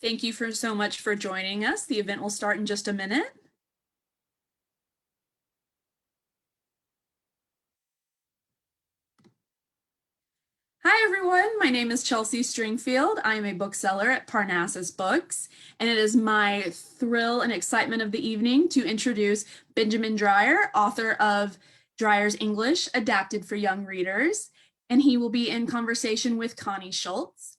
Thank you so much for joining us. The event will start in just a minute. Hi everyone, my name is Chelsea Stringfield. I am a bookseller at Parnassus Books, and it is my thrill and excitement of the evening to introduce Benjamin Dreyer, author of Dreyer's English, adapted for young readers, and he will be in conversation with Connie Schultz.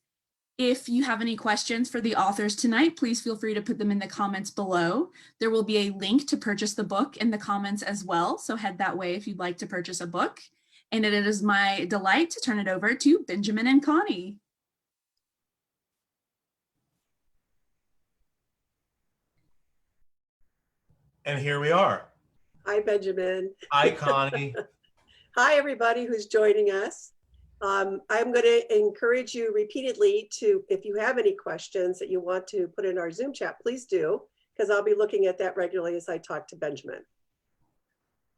If you have any questions for the authors tonight, please feel free to put them in the comments below. There will be a link to purchase the book in the comments as well, so head that way if you'd like to purchase a book. And it is my delight to turn it over to Benjamin and Connie. And here we are. Hi, Benjamin. Hi, Connie. Hi, everybody who's joining us. I'm going to encourage you repeatedly to, if you have any questions that you want to put in our Zoom chat, please do, because I'll be looking at that regularly as I talk to Benjamin.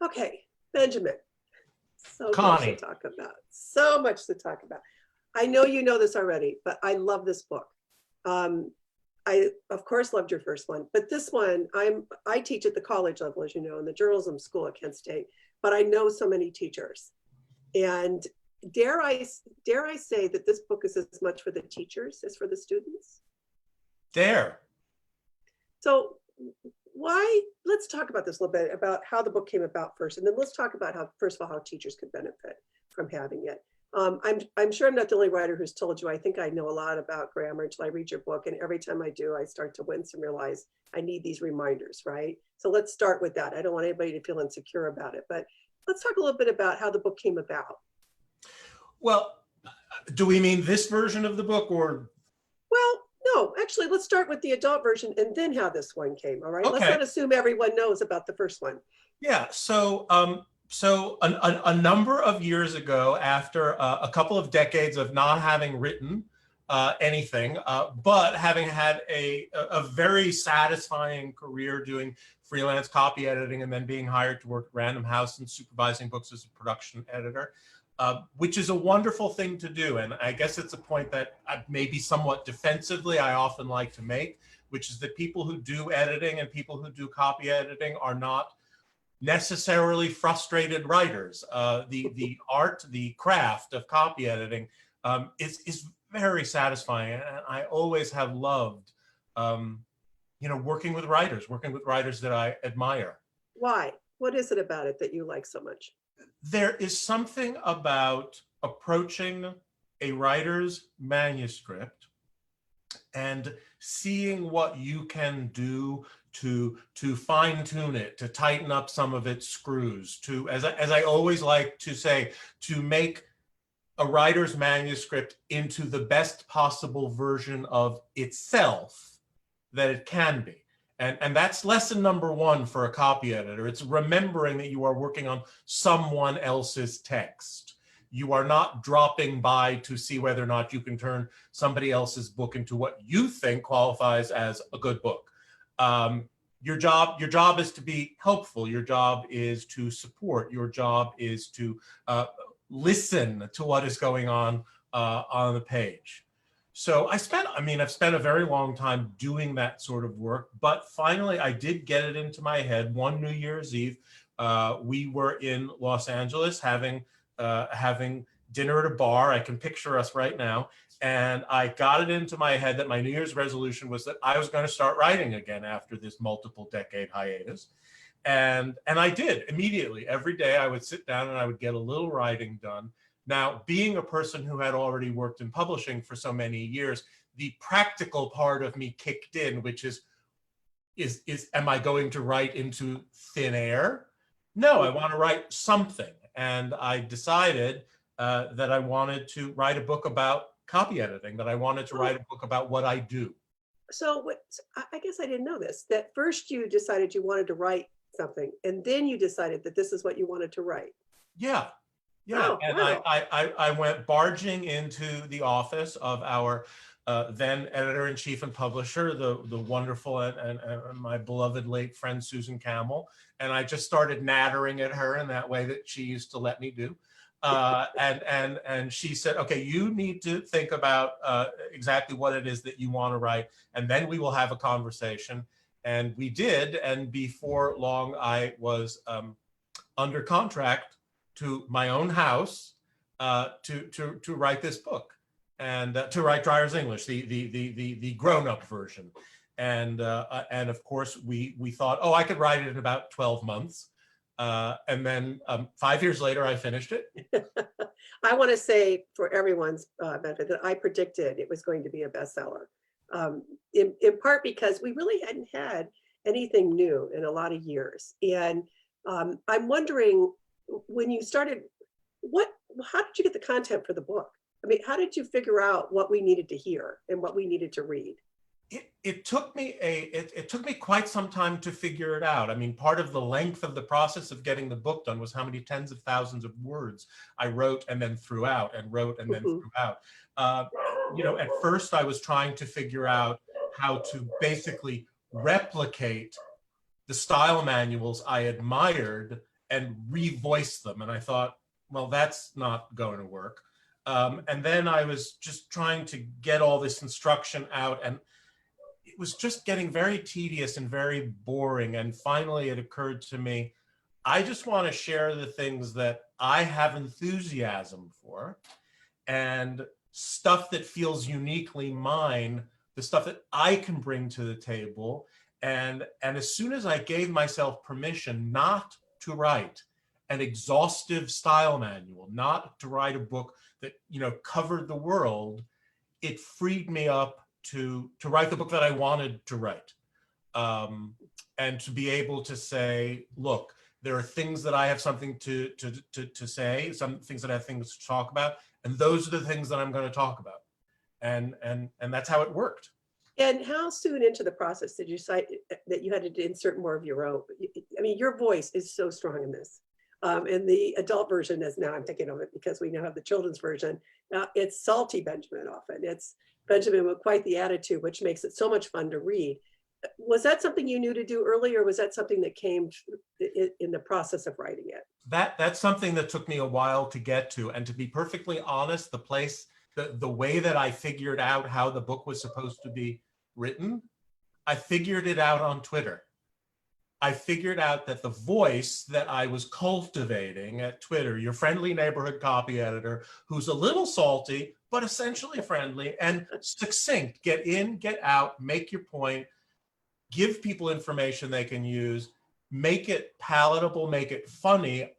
Okay, Benjamin. So Connie. much to talk about. So much to talk about. I know you know this already, but I love this book. I, of course, loved your first one, but this one, I teach at the college level, as you know, in the journalism school at Kent State, but I know so many teachers. And dare I say that this book is as much for the teachers as for the students? Dare. So let's talk about this a little bit, about how the book came about first, and then let's talk about how, first of all, how teachers could benefit from having it. I'm sure I'm not the only writer who's told you, I think I know a lot about grammar until I read your book, and every time I do, I start to wince and realize I need these reminders, right? So let's start with that. I don't want anybody to feel insecure about it, but let's talk a little bit about how the book came about. Well, do we mean this version of the book or? Well, no, actually, let's start with the adult version and then how this one came, all right? Okay. Let's not assume everyone knows about the first one. Yeah, so a number of years ago, after a couple of decades of not having written anything, but having had a very satisfying career doing freelance copy editing and then being hired to work at Random House and supervising books as a production editor, which is a wonderful thing to do. And I guess it's a point that maybe somewhat defensively I often like to make, which is that people who do editing and people who do copy editing are not necessarily frustrated writers. The art, the craft of copy editing is very satisfying. And I always have loved, working with writers that I admire. Why? What is it about it that you like so much? There is something about approaching a writer's manuscript and seeing what you can do to fine tune it, to tighten up some of its screws, to, as I always like to say, to make a writer's manuscript into the best possible version of itself that it can be. And that's lesson number one for a copy editor. It's remembering that you are working on someone else's text. You are not dropping by to see whether or not you can turn somebody else's book into what you think qualifies as a good book. Your job is to be helpful. Your job is to support. Your job is to listen to what is going on the page. So I've spent a very long time doing that sort of work, but finally I did get it into my head. One New Year's Eve, we were in Los Angeles having dinner at a bar. I can picture us right now. And I got it into my head that my New Year's resolution was that I was going to start writing again after this multiple decade hiatus. And I did immediately. Every day I would sit down and I would get a little writing done. Now, being a person who had already worked in publishing for so many years, the practical part of me kicked in, which is am I going to write into thin air? No, I want to write something. And I decided that I wanted to write a book about copy editing, that I wanted to write a book about what I do. So I guess I didn't know this, that first you decided you wanted to write something, and then you decided that this is what you wanted to write. Yeah. Yeah, oh, and wow. I went barging into the office of our then editor-in-chief and publisher, the wonderful and my beloved late friend Susan Campbell, and I just started nattering at her in that way that she used to let me do. And she said, okay, you need to think about exactly what it is that you want to write, and then we will have a conversation. And we did, and before long, I was under contract to my own house to write this book, and to write Dreyer's English, the grown-up version. And of course, we thought, oh, I could write it in about 12 months. And then 5 years later, I finished it. I want to say for everyone's benefit that I predicted it was going to be a bestseller, in part because we really hadn't had anything new in a lot of years. And I'm wondering, when you started, how did you get the content for the book? I mean, how did you figure out what we needed to hear and what we needed to read? It took me quite some time to figure it out. I mean, part of the length of the process of getting the book done was how many tens of thousands of words I wrote and then threw out, and wrote and then threw out. At first I was trying to figure out how to basically replicate the style manuals I admired and revoice them. And I thought, well, that's not going to work. And then I was just trying to get all this instruction out, and it was just getting very tedious and very boring. And finally it occurred to me, I just want to share the things that I have enthusiasm for, and stuff that feels uniquely mine, the stuff that I can bring to the table. And as soon as I gave myself permission not to write an exhaustive style manual, not to write a book that, covered the world, it freed me up to write the book that I wanted to write. And to be able to say, look, there are things that I have something to say, some things that I have things to talk about, and those are the things that I'm going to talk about. And that's how it worked. And how soon into the process did you decide that you had to insert more of your own? I mean, your voice is so strong in this. And the adult version is, now I'm thinking of it because we now have the children's version. It's salty Benjamin often. It's Benjamin with quite the attitude, which makes it so much fun to read. Was that something you knew to do early, or was that something that came in the process of writing it? That's something that took me a while to get to. And to be perfectly honest, the way that I figured out how the book was supposed to be written, I figured it out on Twitter. I figured out that the voice that I was cultivating at Twitter, your friendly neighborhood copy editor, who's a little salty, but essentially friendly and succinct, get in, get out, make your point, give people information they can use, make it palatable, make it funny.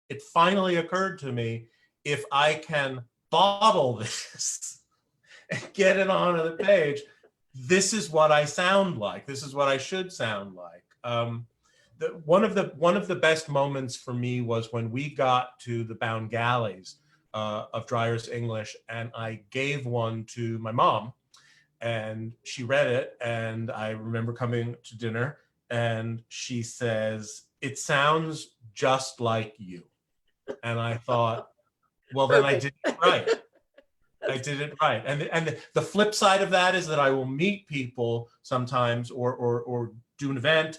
It finally occurred to me, if I can bottle this and get it onto the page, this is what I sound like. This is what I should sound like. One of the best moments for me was when we got to the bound galleys of Dreyer's English, and I gave one to my mom, and she read it. And I remember coming to dinner, and she says, "It sounds just like you." And I thought, well, then I did it right. I did it right. And the flip side of that is that I will meet people sometimes, or do an event,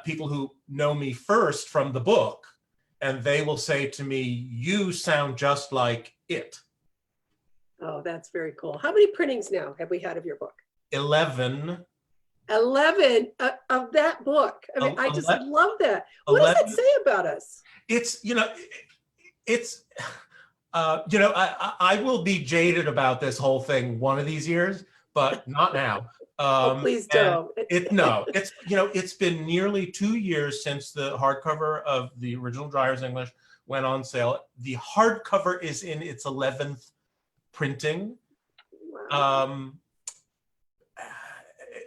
people who know me first from the book, and they will say to me, "You sound just like it." Oh, that's very cool. How many printings now have we had of your book? 11. 11 of that book. I mean, I just love that. What 11, does that say about us? I will be jaded about this whole thing one of these years, but not now. Oh, please don't. It's been nearly 2 years since the hardcover of the original Dreyer's English went on sale. The hardcover is in its 11th printing. Wow.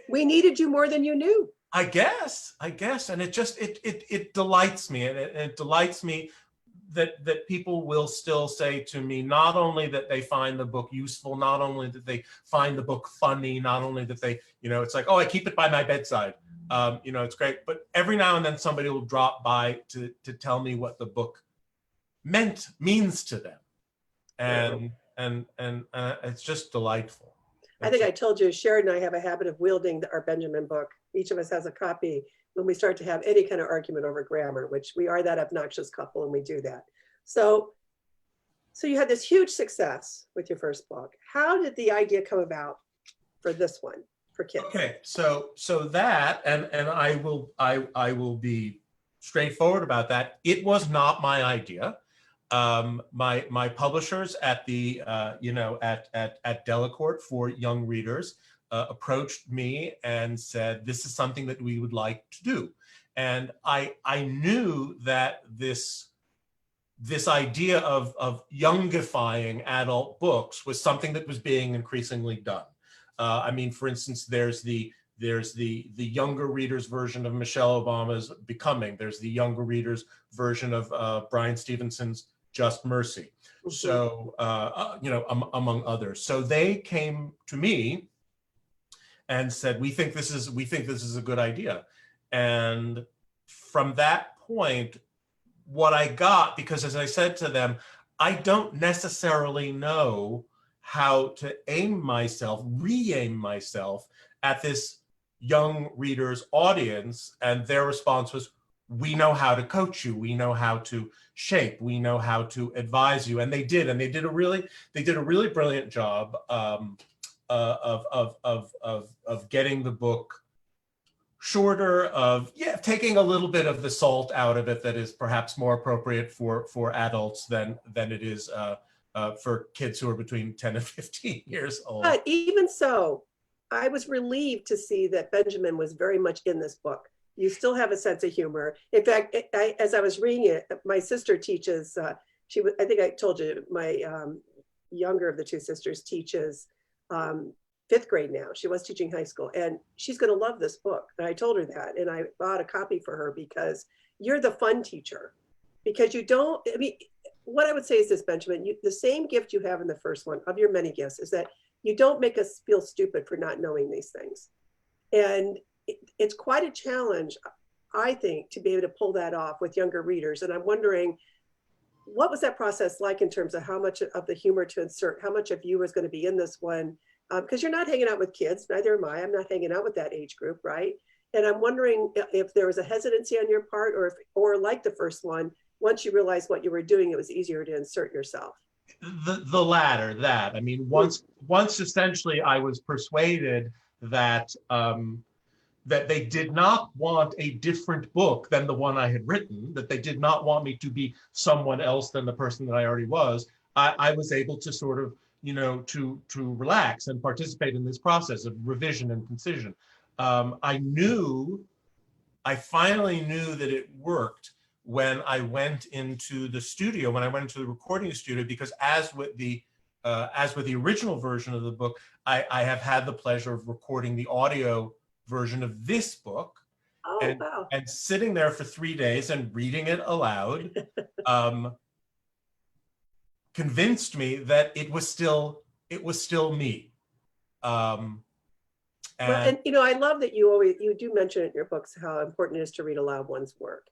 We needed you more than you knew. I guess, and it delights me, and it delights me that people will still say to me, not only that they find the book useful, not only that they find the book funny, not only that they, it's like, oh, I keep it by my bedside, it's great, but every now and then somebody will drop by to tell me what the book means to them, and it's just delightful. I think I told you, Sharon and I have a habit of wielding our Benjamin book. Each of us has a copy when we start to have any kind of argument over grammar, which we are that obnoxious couple and we do that. So So you had this huge success with your first book. How did the idea come about for this one for kids? Okay, so that, and I will be straightforward about that. It was not my idea. My publishers at the at Delacorte for young readers approached me and said, this is something that we would like to do. And I knew that this idea of youngifying adult books was something that was being increasingly done. I mean, for instance, there's the younger readers version of Michelle Obama's Becoming. There's the younger readers version of Brian Stevenson's Just Mercy. Mm-hmm. So among others. So they came to me and said, we think this is a good idea. And from that point, what I got, because as I said to them, I don't necessarily know how to re-aim myself at this young reader's audience. And their response was, we know how to coach you. We know how to shape. We know how to advise you. And they did. And they did a really brilliant job of getting the book shorter, of taking a little bit of the salt out of it that is perhaps more appropriate for adults than it is for kids who are between 10 and 15 years old. But even so, I was relieved to see that Benjamin was very much in this book. You still have a sense of humor. In fact, as I was reading it, my sister teaches, I think I told you, my younger of the two sisters teaches 5th grade now. She was teaching high school, and she's going to love this book. And I told her that, and I bought a copy for her because you're the fun teacher. Because you don't, I mean, what I would say is this, Benjamin, the same gift you have in the first one of your many gifts is that you don't make us feel stupid for not knowing these things. And it's quite a challenge, I think, to be able to pull that off with younger readers. And I'm wondering, what was that process like in terms of how much of the humor to insert, how much of you is going to be in this one? Because you're not hanging out with kids, neither am I. I'm not hanging out with that age group, right? And I'm wondering if there was a hesitancy on your part, or like the first one, once you realized what you were doing, it was easier to insert yourself. The latter, that. I mean, once essentially I was persuaded that that they did not want a different book than the one I had written, that they did not want me to be someone else than the person that I already was, I was able to sort of, to relax and participate in this process of revision and concision. I finally knew that it worked when I went into the studio, when I went into the recording studio, because as with the original version of the book, I have had the pleasure of recording the audio version of this book. Oh, and, wow. and sitting there for 3 days and reading it aloud convinced me that it was still me. And I love that you do mention in your books how important it is to read aloud one's work.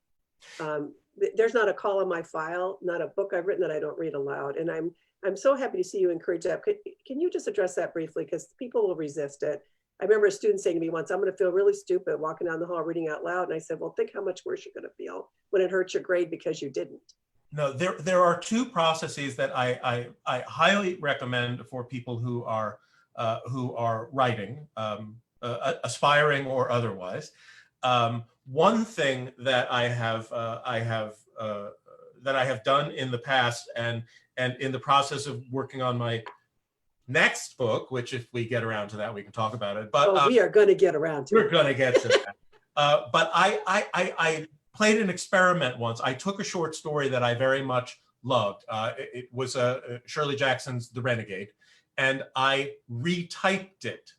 There's not a call on my file, not a book I've written that I don't read aloud. And I'm so happy to see you encourage that. Can you just address that briefly? Because people will resist it. I remember a student saying to me once, I'm going to feel really stupid walking down the hall reading out loud. And I said, well, think how much worse you're going to feel when it hurts your grade because you didn't. No, there are two processes that I highly recommend for people who are writing, aspiring or otherwise. One thing that I have done in the past, and in the process of working on my next book, which if we get around to that, we can talk about it. But we are going to get around to it. We're going to get to that. But I played an experiment once. I took a short story that I very much loved. It was Shirley Jackson's The Renegade, and I retyped it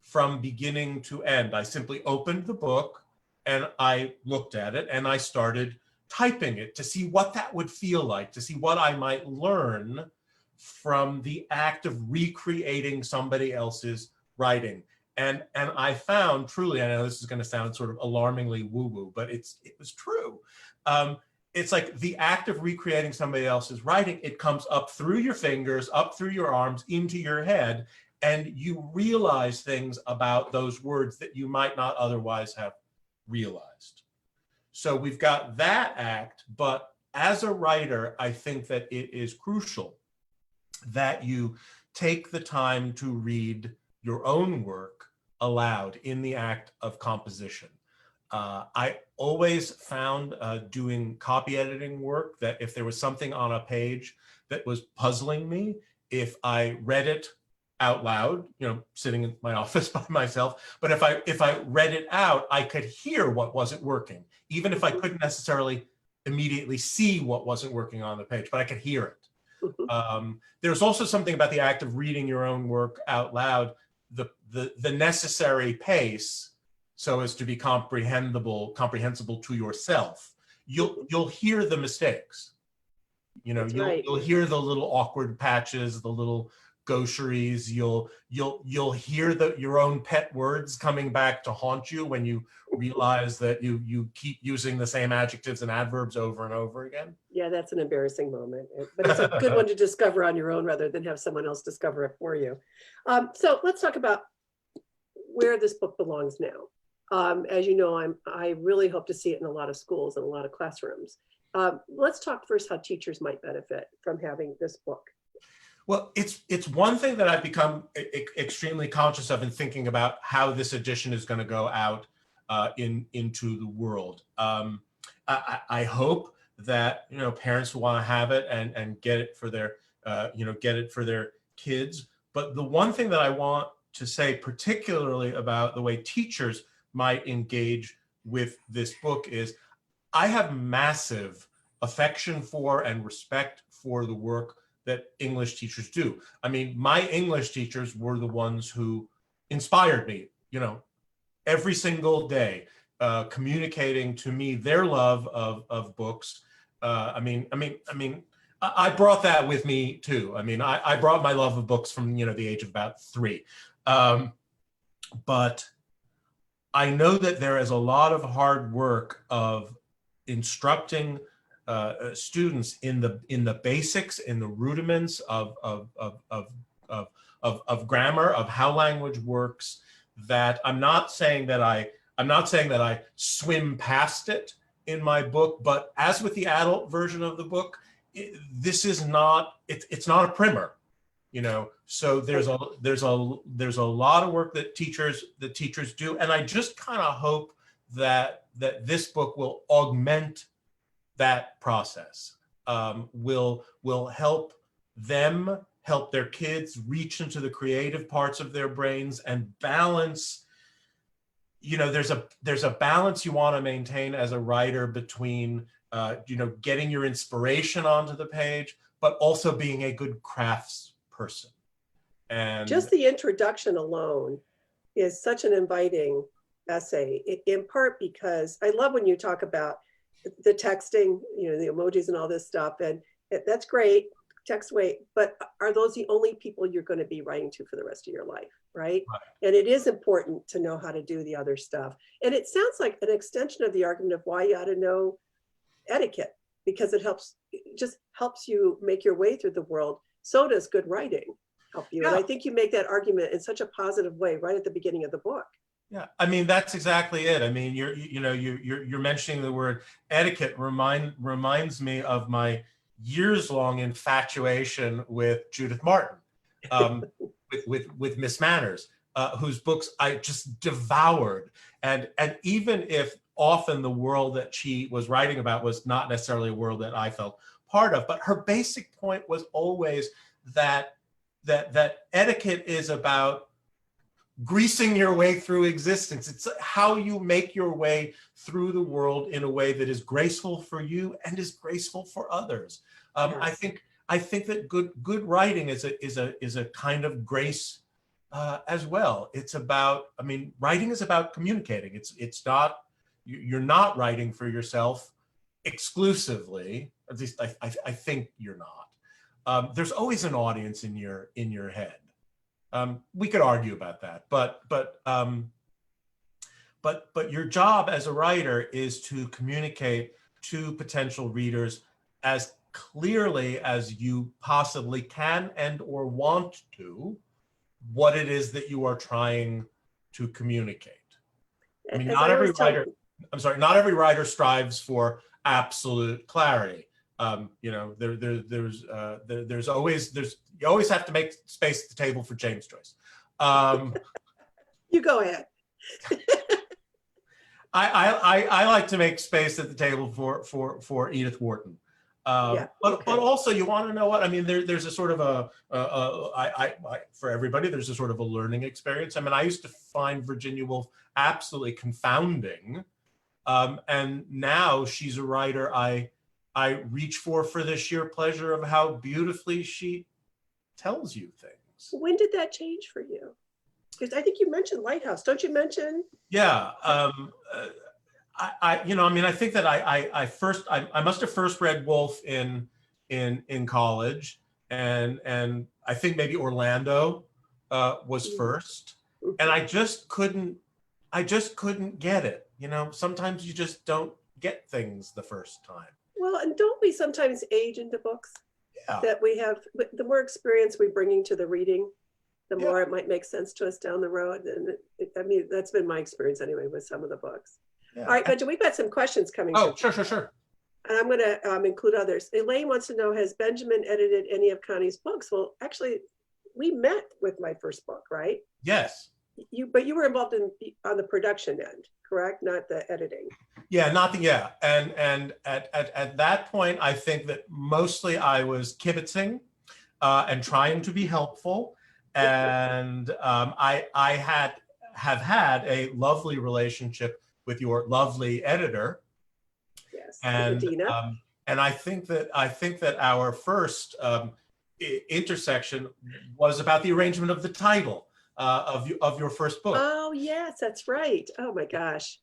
from beginning to end. I simply opened the book and I looked at it and I started typing it to see what that would feel like, to see what I might learn from the act of recreating somebody else's writing. And I found, truly, I know this is going to sound sort of alarmingly woo-woo, but it was true. It's like the act of recreating somebody else's writing, it comes up through your fingers, up through your arms, into your head, and you realize things about those words that you might not otherwise have realized. So we've got that act, but as a writer, I think that it is crucial that you take the time to read your own work aloud in the act of composition. I always found doing copy editing work that if there was something on a page that was puzzling me, if I read it out loud, sitting in my office by myself, but if I read it out, I could hear what wasn't working, even if I couldn't necessarily immediately see what wasn't working on the page, but I could hear it. There's also something about the act of reading your own work out loud, the necessary pace, so as to be comprehensible to yourself. You'll hear the mistakes. You'll hear the little awkward patches, the little gaucheries. You'll hear your own pet words coming back to haunt you when you realize that you keep using the same adjectives and adverbs over and over again. Yeah, that's an embarrassing moment, but it's a good one to discover on your own rather than have someone else discover it for you. So let's talk about where this book belongs now. As you know, I really hope to see it in a lot of schools and a lot of classrooms. Let's talk first how teachers might benefit from having this book. Well, it's one thing that I've become extremely conscious of in thinking about how this edition is going to go out into the world. I hope that parents who want to have it and get it for their kids. But the one thing that I want to say particularly about the way teachers might engage with this book is I have massive affection for and respect for the work that English teachers do. I mean, my English teachers were the ones who inspired me, every single day, communicating to me their love of books. I brought that with me too. I mean, I brought my love of books from, the age of about 3. But I know that there is a lot of hard work of instructing students in the basics, in the rudiments of grammar, of how language works. That I'm not saying that I swim past it in my book, but as with the adult version of the book, this is not it's not a primer. So there's a lot of work that teachers do, and I just kind of hope that this book will augment that process, will help them help their kids reach into the creative parts of their brains and balance. There's a balance you want to maintain as a writer between getting your inspiration onto the page, but also being a good crafts person. And just the introduction alone is such an inviting essay, in part because I love when you talk about the texting, the emojis and all this stuff, and that's great, text away, but are those the only people you're going to be writing to for the rest of your life, right? And it is important to know how to do the other stuff. And it sounds like an extension of the argument of why you ought to know etiquette, because it just helps you make your way through the world. So does good writing help you. Yeah. And I think you make that argument in such a positive way right at the beginning of the book. Yeah, I mean, that's exactly it. I mean, you're mentioning the word etiquette reminds me of my years-long infatuation with Judith Martin, with Miss Manners, whose books I just devoured. And even if often the world that she was writing about was not necessarily a world that I felt part of, but her basic point was always that etiquette is about greasing your way through existence. It's how you make your way through the world in a way that is graceful for you and is graceful for others. Yes. I think that good writing is a kind of grace as well. It's about, writing is about communicating. It's not, you're not writing for yourself exclusively. At least I think you're not. There's always an audience in your head. We could argue about that, but your job as a writer is to communicate to potential readers as clearly as you possibly can and or want to what it is that you are trying to communicate. I mean, not every writer strives for absolute clarity. You know, you always have to make space at the table for James Joyce. You go ahead. I like to make space at the table for Edith Wharton. Yeah, but also, you want to know what I mean. There's a sort of for everybody, there's a sort of a learning experience. I mean, I used to find Virginia Woolf absolutely confounding, and now she's a writer I reach for the sheer pleasure of how beautifully she tells you things. When did that change for you? Because I think you mentioned Lighthouse. Don't you mention? Yeah. I think that I must have first read Woolf in college, and I think maybe Orlando was first, and I just couldn't get it. You know, sometimes you just don't get things the first time. Well, and don't we sometimes age into books? Yeah. That we have, the more experience we bring into the reading, the more it might make sense to us down the road. And I mean, that's been my experience anyway with some of the books. Yeah. All right, but we've got some questions coming. Oh, sure. And I'm going to include others. Elaine wants to know, has Benjamin edited any of Connie's books? Well, actually, we met with my first book, right? Yes. But you were involved on the production end, correct? Not the editing. Yeah, and at that point, I think that mostly I was kibitzing and trying to be helpful, and I have had a lovely relationship with your lovely editor. Yes, and Medina. And I think that our first intersection was about the arrangement of the title of your first book. Oh yes, that's right. Oh my gosh.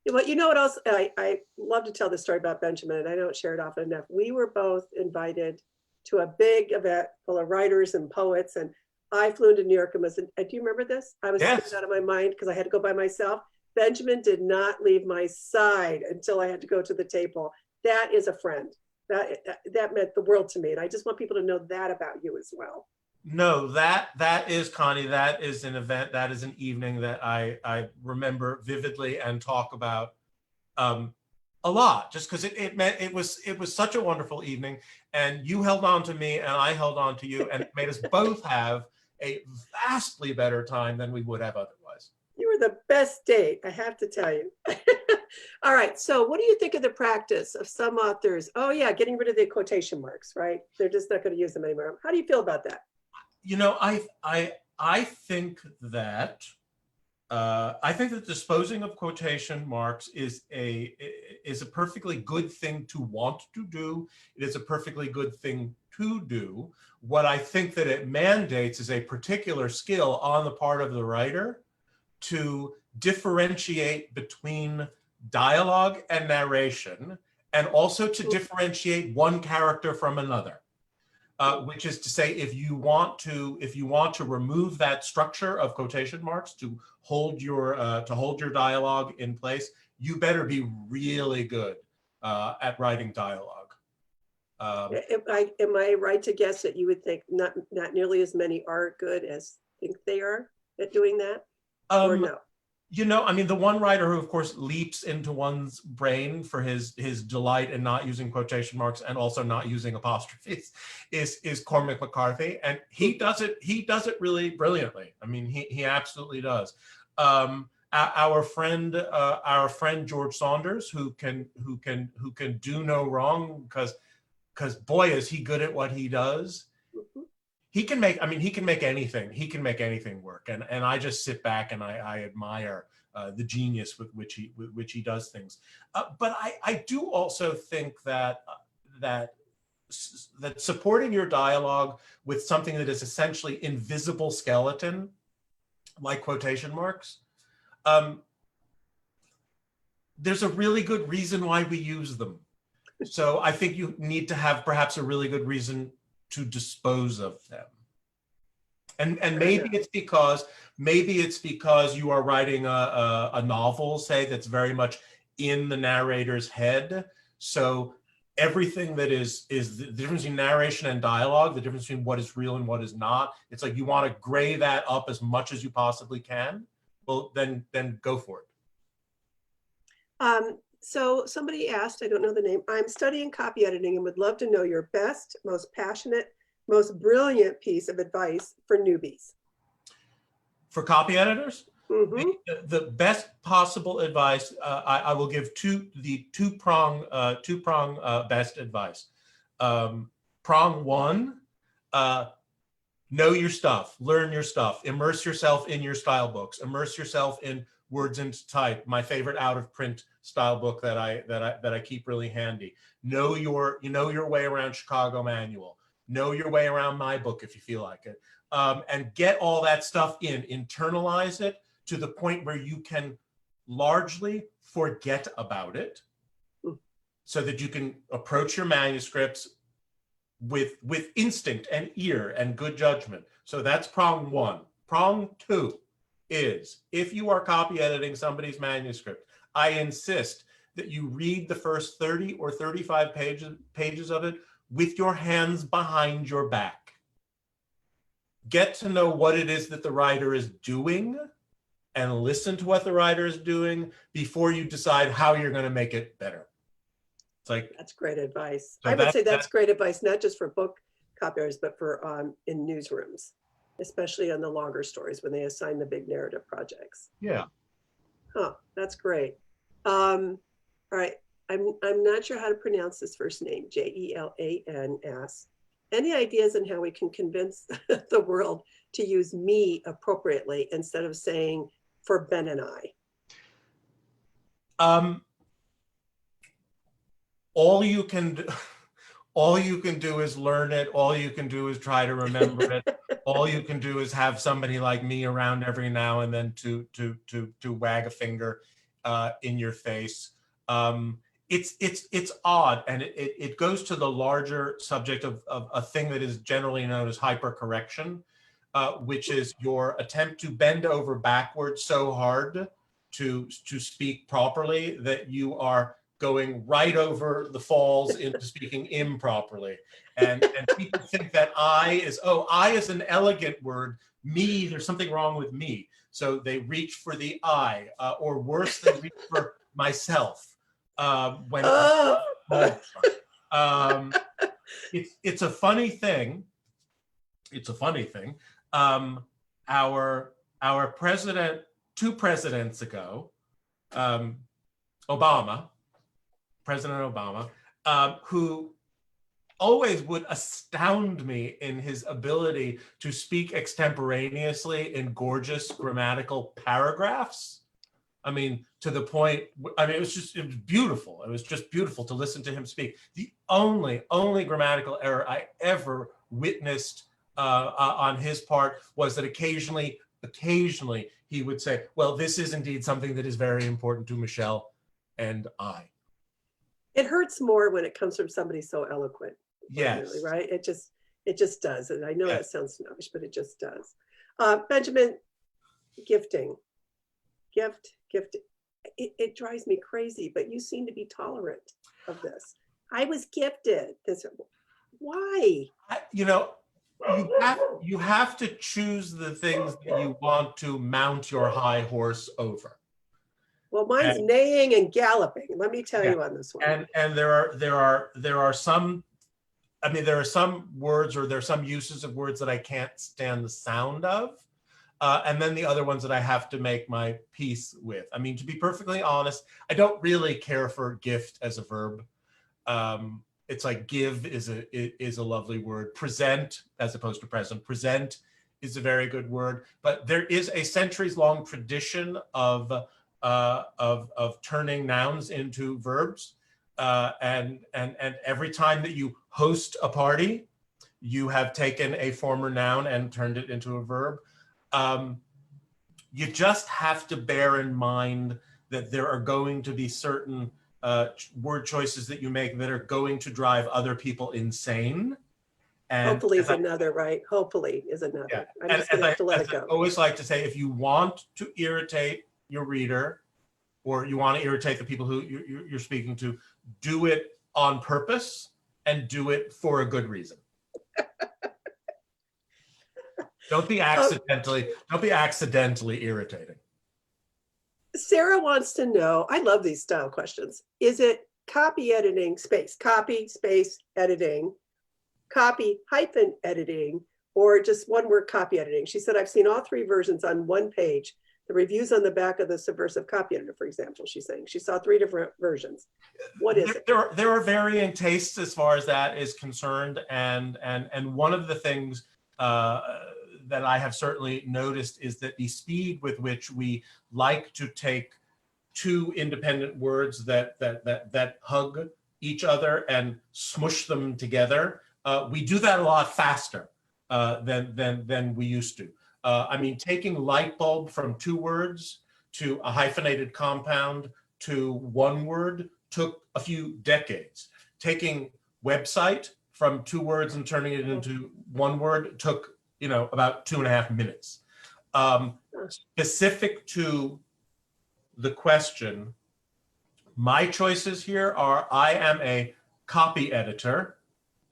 Well, you know what else? I love to tell the story about Benjamin, and I don't share it often enough. We were both invited to a big event full of writers and poets, and I flew into New York and do you remember this? I was Yes. out of my mind because I had to go by myself. Benjamin did not leave my side until I had to go to the table. That is a friend. That meant the world to me, and I just want people to know that about you as well. No, that is, Connie, that is an event, that is an evening that I remember vividly and talk about a lot, just because it was such a wonderful evening, and you held on to me and I held on to you, and it made us both have a vastly better time than we would have otherwise. You were the best date, I have to tell you. All right, so what do you think of the practice of some authors? Oh yeah, getting rid of the quotation marks, right? They're just not going to use them anymore. How do you feel about that? You know, I think that disposing of quotation marks is a perfectly good thing to want to do. It is a perfectly good thing to do. What I think that it mandates is a particular skill on the part of the writer to differentiate between dialogue and narration, and also to differentiate one character from another. Which is to say, if you want to remove that structure of quotation marks to hold your dialogue in place, you better be really good at writing dialogue. Am I right to guess that you would think not nearly as many are good as think they are at doing that, or no? You know, I mean, the one writer who, of course, leaps into one's brain for his delight in not using quotation marks and also not using apostrophes is Cormac McCarthy, and he does it really brilliantly. I mean, he absolutely does. Our friend George Saunders, who can do no wrong, because boy is he good at what he does. He can make anything work, and I just sit back and I admire the genius with which he does things. But I do also think that supporting your dialogue with something that is essentially invisible skeleton, like quotation marks, there's a really good reason why we use them. So I think you need to have perhaps a really good reason to dispose of them. And maybe it's because you are writing a novel, say, that's very much in the narrator's head. So everything that is the difference between narration and dialogue, the difference between what is real and what is not, it's like you want to gray that up as much as you possibly can. Well, then go for it. So somebody asked, I don't know the name, I'm studying copy editing and would love to know your best, most passionate, most brilliant piece of advice for newbies. For copy editors, Mhm. the best possible advice, I will give two-prong best advice. Prong one, know your stuff, learn your stuff, immerse yourself in your style books, immerse yourself in Words into Type, my favorite out of print style book that I keep really handy. Know your way around Chicago Manual. Know your way around my book if you feel like it, and get all that stuff in. Internalize it to the point where you can largely forget about it, so that you can approach your manuscripts with instinct and ear and good judgment. So that's prong one. Prong two is, if you are copy editing somebody's manuscript, I insist that you read the first 30 or 35 pages of it with your hands behind your back. Get to know what it is that the writer is doing and listen to what the writer is doing before you decide how you're going to make it better. It's like, That's great advice. So I would say that's great advice, not just for book copywriters, but for in newsrooms, especially on the longer stories when they assign the big narrative projects. yeah. Huh, that's great. All right, I'm not sure how to pronounce this first name. Jelan asks, any ideas on how we can convince the world to use me appropriately instead of saying for Ben and I? All you can do is learn it. All you can do is try to remember it. All you can do is have somebody like me around every now and then to wag a finger in your face. It's odd, and it goes to the larger subject of a thing that is generally known as hypercorrection, which is your attempt to bend over backwards so hard to speak properly that you are going right over the falls into speaking improperly. And people think that I is an elegant word. Me, there's something wrong with me. So they reach for the I, or worse, they reach for myself. It's a funny thing. It's a funny thing. Our president, 2 presidents ago, President Obama, who always would astound me in his ability to speak extemporaneously in gorgeous grammatical paragraphs. I mean, to the point, it was beautiful. It was just beautiful to listen to him speak. The only grammatical error I ever witnessed on his part was that occasionally he would say, well, this is indeed something that is very important to Michelle and I. It hurts more when it comes from somebody so eloquent. Yes. Really, right? It just does. And I know Yes. that sounds snobbish, but it just does. Benjamin, gifting. Gift. It drives me crazy, but you seem to be tolerant of this. I was gifted this. Why? You have to choose the things that you want to mount your high horse over. Well, mine's neighing and galloping. Let me tell you on this one. And there are some. I mean, there are some words, or there are some uses of words that I can't stand the sound of. And then the other ones that I have to make my peace with. I mean, to be perfectly honest, I don't really care for gift as a verb. It's like give is a lovely word. Present, as opposed to present. Present is a very good word. But there is a centuries-long tradition of turning nouns into verbs. And every time that you host a party, you have taken a former noun and turned it into a verb. You just have to bear in mind that there are going to be certain word choices that you make that are going to drive other people insane. And hopefully is another, right? Hopefully is another. Yeah. I'm just going to have to let it go. I always like to say, if you want to irritate your reader, or you want to irritate the people who you're speaking to, do it on purpose and do it for a good reason. Don't be accidentally irritating. Sarah wants to know, I love these style questions. Is it copy editing space, copy space editing, copy hyphen editing, or just one word copy editing? She said, I've seen all three versions on one page. The reviews on the back of the Subversive Copy Editor, for example, she's saying. She saw three different versions. What is it? There are varying tastes as far as that is concerned. And one of the things that I have certainly noticed is that the speed with which we like to take two independent words that hug each other and smush them together, we do that a lot faster than we used to. I mean, taking light bulb from two words to a hyphenated compound to one word took a few decades. Taking website from two words and turning it into one word took, about 2.5 minutes. Specific to the question, my choices here are, I am a copy editor,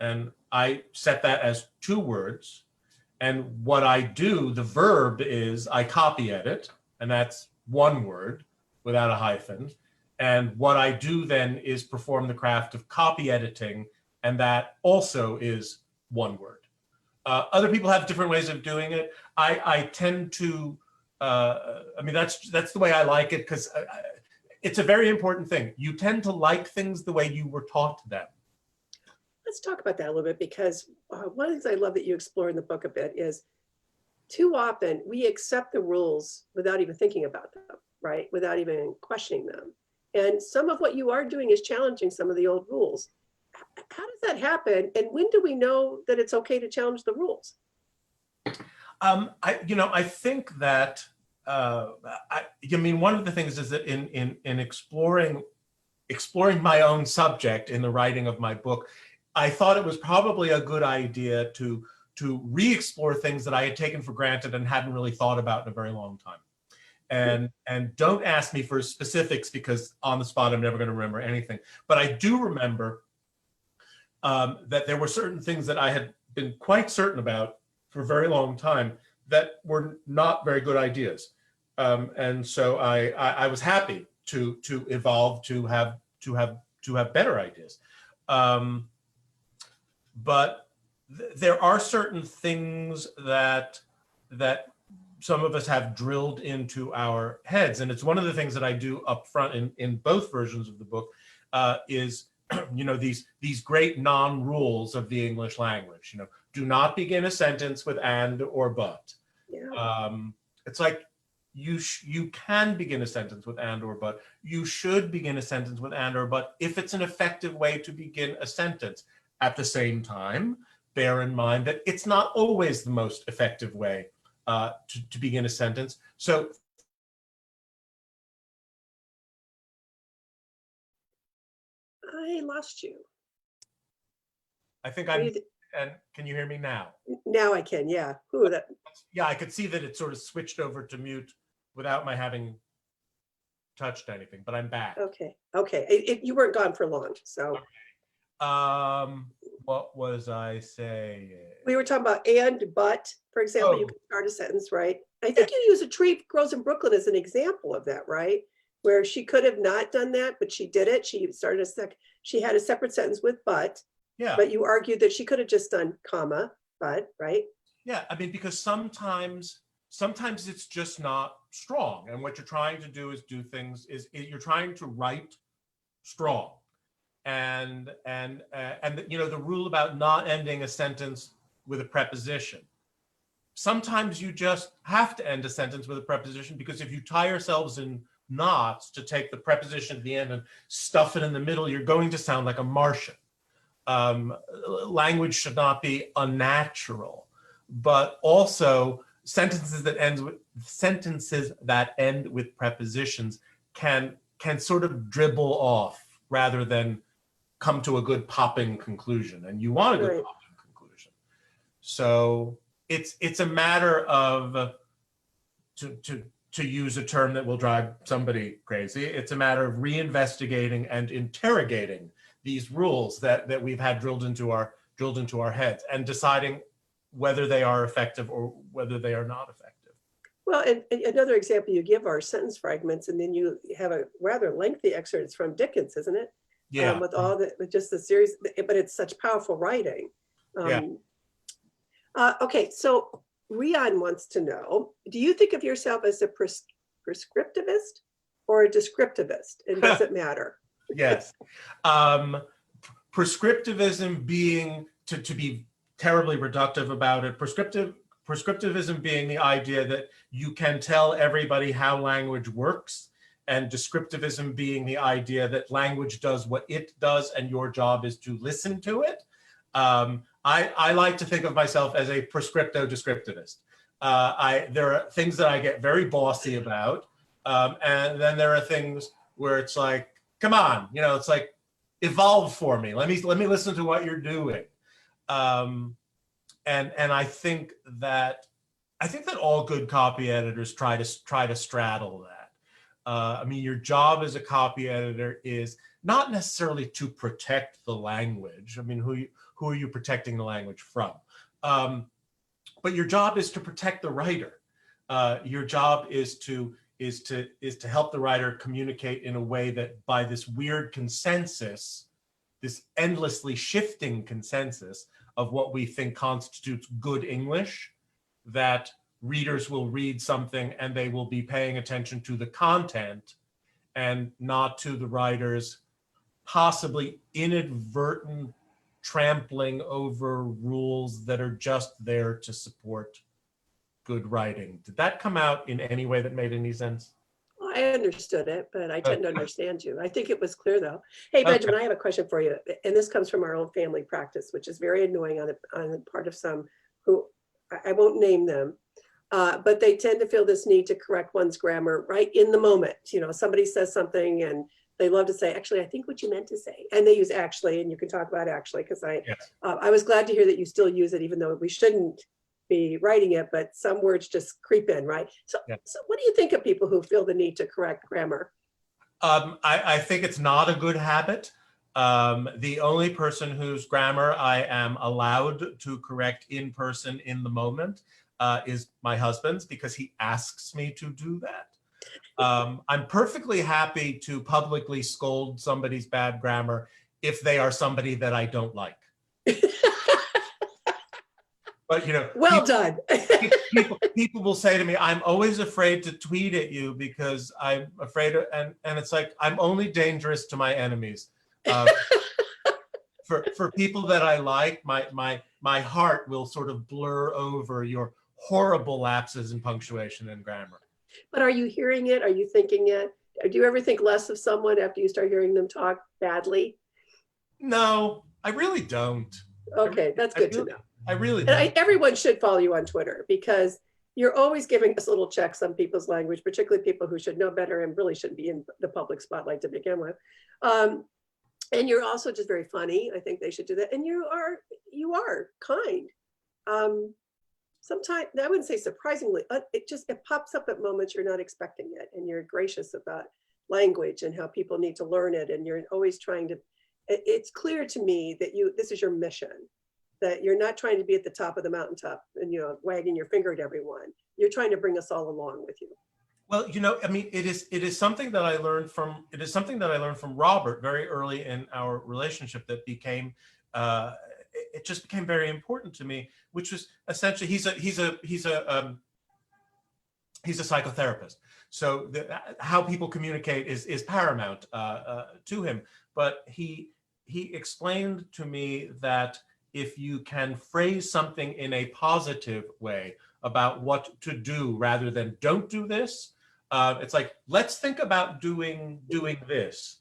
and I set that as 2 words. And what I do, the verb is I copy edit, and that's 1 word without a hyphen. And what I do then is perform the craft of copy editing, and that also is 1 word. Other people have different ways of doing it. I tend to, I mean, that's the way I like it, because it's a very important thing. You tend to like things the way you were taught them. Let's talk about that a little bit, because one of the things I love that you explore in the book a bit is too often we accept the rules without even thinking about them, right? Without even questioning them. And some of what you are doing is challenging some of the old rules. How does that happen? And when do we know that it's okay to challenge the rules? I think that, I mean, one of the things is that in exploring my own subject in the writing of my book, I thought it was probably a good idea to re-explore things that I had taken for granted and hadn't really thought about in a very long time. And don't ask me for specifics, because on the spot I'm never going to remember anything. But I do remember that there were certain things that I had been quite certain about for a very long time that were not very good ideas. And so I was happy to evolve to have better ideas. But there are certain things that some of us have drilled into our heads, and it's one of the things that I do up front in both versions of the book, is these great non-rules of the English language. Do not begin a sentence with and or but. Yeah. It's like you can begin a sentence with and or but. You should begin a sentence with and or but if it's an effective way to begin a sentence. At the same time, bear in mind that it's not always the most effective way to begin a sentence. So I lost you. I think I'm, and can you hear me now? Now I can, yeah. Ooh, that. Yeah, I could see that it sort of switched over to mute without my having touched anything, but I'm back. Okay. You weren't gone for long, so. Okay. What was I saying? We were talking about and, but, for example, you can start a sentence, right? I think you use A Tree Grows in Brooklyn as an example of that, right? Where she could have not done that, but she did it. She started she had a separate sentence with but. Yeah. But you argued that she could have just done comma, but, right? Yeah, I mean, because sometimes it's just not strong. And what you're trying to do is you're trying to write strong. And the rule about not ending a sentence with a preposition. Sometimes you just have to end a sentence with a preposition, because if you tie yourselves in knots to take the preposition at the end and stuff it in the middle, you're going to sound like a Martian. Language should not be unnatural, but also sentences that end with prepositions can sort of dribble off rather than come to a good popping conclusion, and you want a good popping conclusion. So it's a matter of, to use a term that will drive somebody crazy, it's a matter of reinvestigating and interrogating these rules that we've had drilled into our heads, and deciding whether they are effective or whether they are not effective. Well, and another example you give are sentence fragments, and then you have a rather lengthy excerpt. It's from Dickens, isn't it? Yeah. With all the, with just the series, but it's such powerful writing. Yeah. Okay, so Rian wants to know, do you think of yourself as a prescriptivist or a descriptivist? And does it matter? Yes. Prescriptivism being, to be terribly reductive about it, prescriptivism being the idea that you can tell everybody how language works, and descriptivism being the idea that language does what it does and your job is to listen to it. I like to think of myself as a prescripto-descriptivist. There are things that I get very bossy about, and then there are things where it's like, come on, it's like, evolve for me. Let me listen to what you're doing. And I think that all good copy editors try to straddle that. I mean, your job as a copy editor is not necessarily to protect the language. I mean, who are you protecting the language from? But your job is to protect the writer. Your job is to help the writer communicate in a way that, by this weird consensus, this endlessly shifting consensus of what we think constitutes good English, that readers will read something and they will be paying attention to the content and not to the writer's possibly inadvertent trampling over rules that are just there to support good writing. Did that come out in any way that made any sense? Well, I understood it, but I didn't understand you. I think it was clear though. Hey, Benjamin, I have a question for you. And this comes from our own family practice, which is very annoying on the part of some who, I won't name them, but they tend to feel this need to correct one's grammar right in the moment. Somebody says something and they love to say, actually, I think what you meant to say. And they use actually, and you can talk about actually, because I was glad to hear that you still use it, even though we shouldn't be writing it, but some words just creep in, right? So what do you think of people who feel the need to correct grammar? I think it's not a good habit. The only person whose grammar I am allowed to correct in person in the moment is my husband's, because he asks me to do that. I'm perfectly happy to publicly scold somebody's bad grammar if they are somebody that I don't like. But well done. people will say to me, I'm always afraid to tweet at you because I'm afraid of, and it's like, I'm only dangerous to my enemies. For people that I like, my heart will sort of blur over your horrible lapses in punctuation and grammar. But are you hearing it? Are you thinking it? Do you ever think less of someone after you start hearing them talk badly? No, I really don't. Okay, that's good to know. I really don't. Everyone should follow you on Twitter, because you're always giving us little checks on people's language, particularly people who should know better and really shouldn't be in the public spotlight to begin with. And you're also just very funny. I think they should do that. And you are kind. Sometimes, I wouldn't say surprisingly, it pops up at moments you're not expecting it, and you're gracious about language and how people need to learn it. And you're always trying to, it's clear to me that this is your mission, that you're not trying to be at the top of the mountaintop and, wagging your finger at everyone. You're trying to bring us all along with you. Well, I mean, it is something that I learned from Robert very early in our relationship that became, it just became very important to me, which was essentially, he's a psychotherapist. So how people communicate is paramount to him. But he explained to me that if you can phrase something in a positive way about what to do rather than don't do this, it's like, let's think about doing this.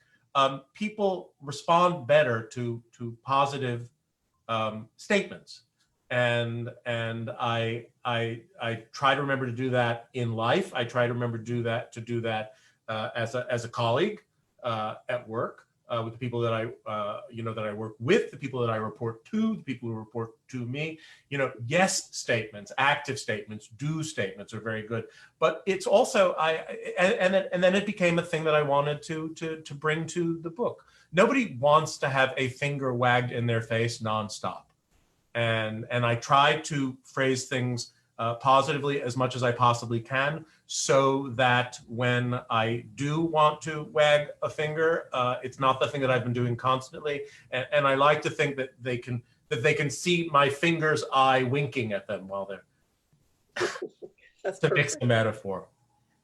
People respond better to positive statements, and I try to remember to do that in life. I try to remember to do that as a colleague at work, with the people that I work with, the people that I report to, the people who report to me. Yes statements, active statements, do statements are very good. But it's also and then it became a thing that I wanted to bring to the book. Nobody wants to have a finger wagged in their face nonstop, and I try to phrase things positively as much as I possibly can, so that when I do want to wag a finger, it's not the thing that I've been doing constantly. And I like to think that they can see my finger's eye winking at them while they're That's to perfect. mix the metaphor.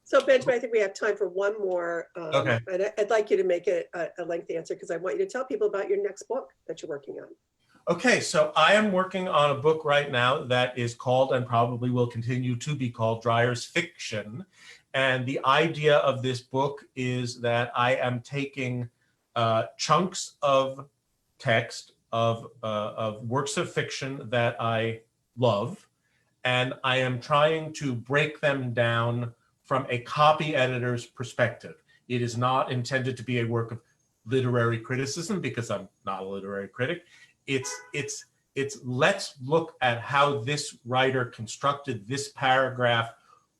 So Benjamin, I think we have time for one more. Okay. And I'd like you to make it a lengthy answer because I want you to tell people about your next book that you're working on. Okay, so I am working on a book right now that is called, and probably will continue to be called, Dreyer's Fiction. And the idea of this book is that I am taking chunks of text of works of fiction that I love, and I am trying to break them down from a copy editor's perspective. It is not intended to be a work of literary criticism because I'm not a literary critic. It's let's look at how this writer constructed this paragraph.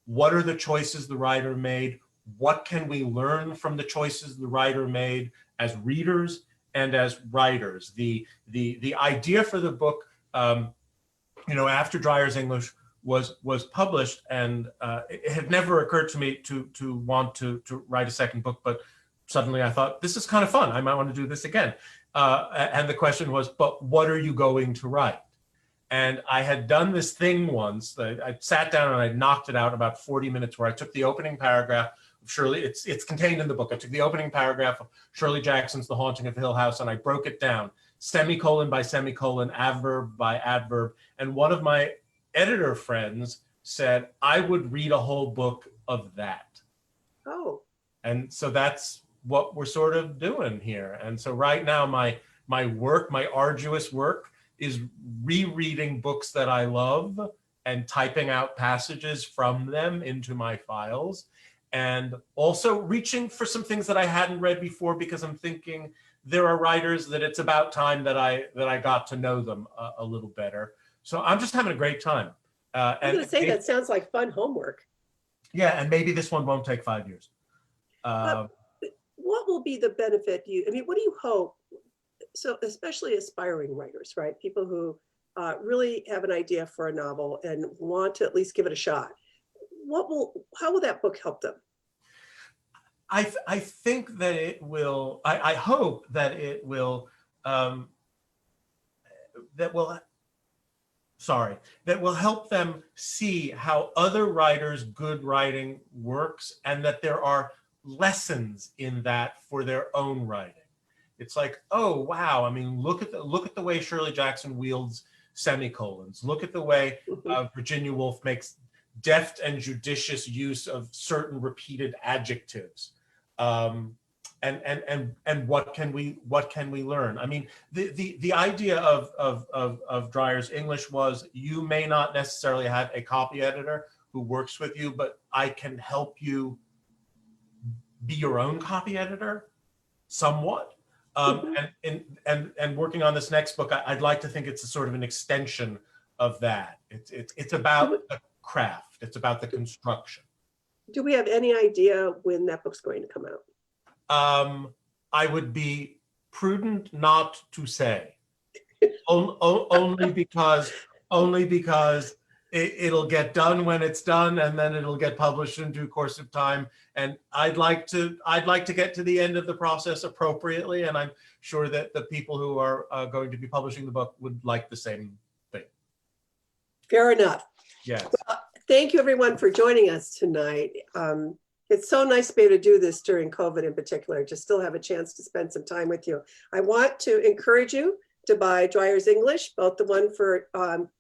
What are the choices the writer made? What can we learn from the choices the writer made as readers and as writers? The idea for the book, after Dreyer's English was published, and it had never occurred to me to want to write a second book, but suddenly I thought, this is kind of fun. I might want to do this again. And the question was, but what are you going to write? And I had done this thing once. I sat down and I knocked it out in about 40 minutes, where I took the opening paragraph of Shirley, it's contained in the book. I took the opening paragraph of Shirley Jackson's The Haunting of Hill House, and I broke it down, semicolon by semicolon, adverb by adverb. And one of my editor friends said, I would read a whole book of that. Oh. And so that's what we're sort of doing here. And so right now, my arduous work is rereading books that I love and typing out passages from them into my files, and also reaching for some things that I hadn't read before, because I'm thinking there are writers that it's about time that I got to know them a little better. So I'm just having a great time. I was going to say, that sounds like fun homework. Yeah, and maybe this one won't take 5 years. What will be the benefit? What do you hope? So especially aspiring writers, right? People who really have an idea for a novel and want to at least give it a shot. How will that book help them? I think that it will. I hope that it will. That will help them see how other writers' good writing works, and that there are lessons in that for their own writing. It's like, oh wow, look at the way Shirley Jackson wields semicolons. Look at the way Virginia Woolf makes deft and judicious use of certain repeated adjectives. And what can we learn? The idea of Dreyer's English was, you may not necessarily have a copy editor who works with you, but I can help you be your own copy editor somewhat. And working on this next book, I'd like to think it's a sort of an extension of that. It's about the craft. It's about the construction. Do we have any idea when that book's going to come out? I would be prudent not to say, only because it'll get done when it's done, and then it'll get published in due course of time. And I'd like to get to the end of the process appropriately, and I'm sure that the people who are going to be publishing the book would like the same thing. Fair enough. Yes. Well, thank you everyone for joining us tonight. It's so nice to be able to do this during COVID in particular, to still have a chance to spend some time with you. I want to encourage you to buy Dreyer's English, both the one for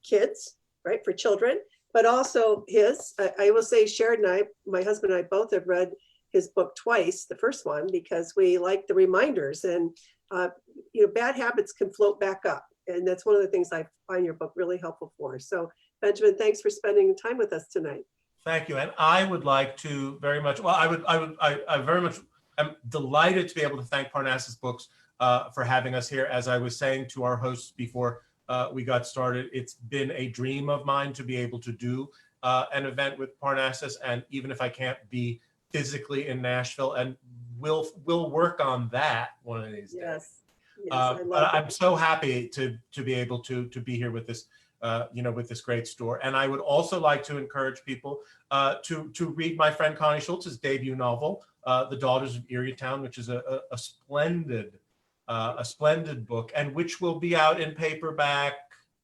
kids, right, for children, but also his. I will say, Sharon and I, my husband and I both have read his book twice, the first one, because we like the reminders, and bad habits can float back up. And that's one of the things I find your book really helpful for. So Benjamin, thanks for spending time with us tonight. Thank you. And I would like to very much, I very much am delighted to be able to thank Parnassus Books for having us here. As I was saying to our hosts before we got started, it's been a dream of mine to be able to do an event with Parnassus. And even if I can't be physically in Nashville, and we'll work on that one of these days. Yes, but I'm so happy to be able to be here with this with this great store. And I would also like to encourage people to read my friend Connie Schultz's debut novel, The Daughters of Erie-Town, which is a splendid book, and which will be out in paperback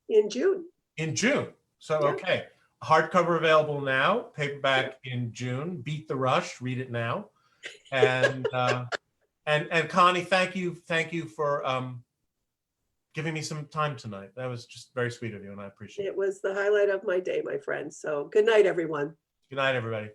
in June. In June. So, Yeah. okay. Hardcover available now, paperback in June. Beat the rush, read it now. And and Connie, thank you for giving me some time tonight. That was just very sweet of you, and I appreciate it. It was the highlight of my day, my friend. So good night, everyone. Good night, everybody.